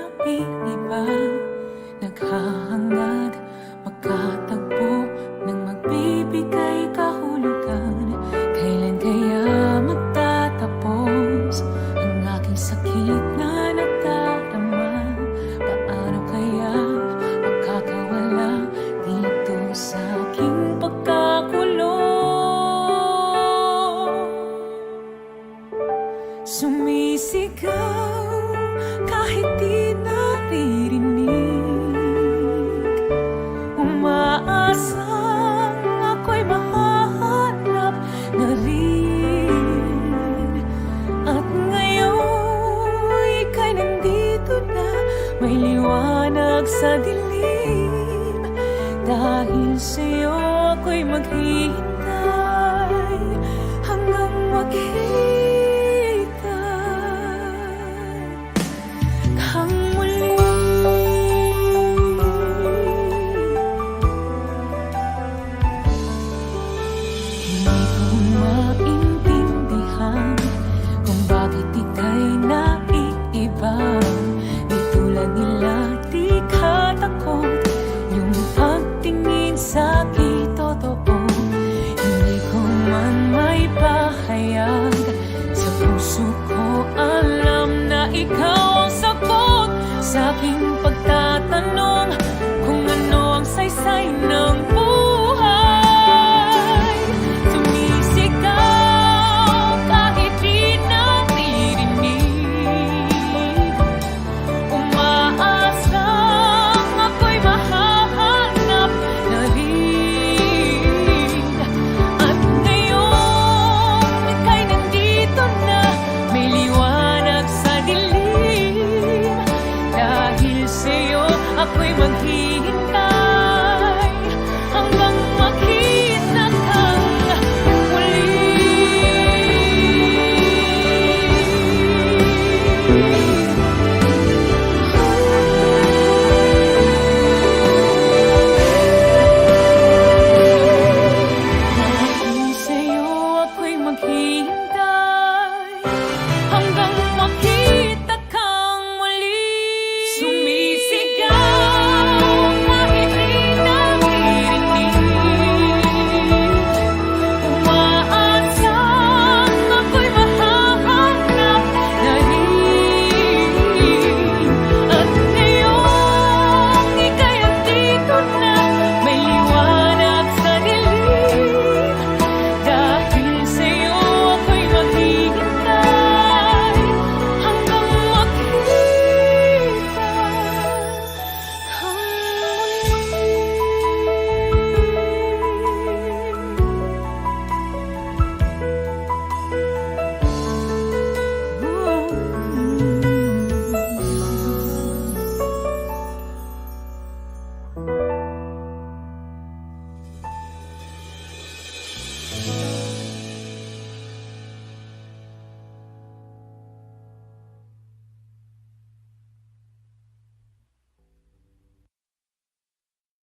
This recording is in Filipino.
naiiba, naghahangad magkatagpo ng magbibigay kahulugan. Kailan kaya magtatapos ang aking sakit na nadarama? Paano kaya makakawala dito sa aking pagkakulong? Sumisigaw kahit di naririnig, umaasang ako'y mahahanap na rin. At ngayon ika'y nandito na, may liwanag sa dilim. Dahil sa'yo ako'y maghihintay hanggang maghihintay kang muli. Hindi ko maintindihan kung bakit ika'y naiiba. Di tulad nila, di ka takot. Yung pagtingin sa'kin totoo. Hindi ko man may pahayag, sa puso ko alam na ikaw ang sagot sa aking pagtatanong kung ano ang saysay ng buhay. Sumisigaw kahit di naririnig, umaasang ako'y mahahanap na rin. At ngayon ika'y nandito na, may liwanag sa dilim. Dahil sa'yo ako'y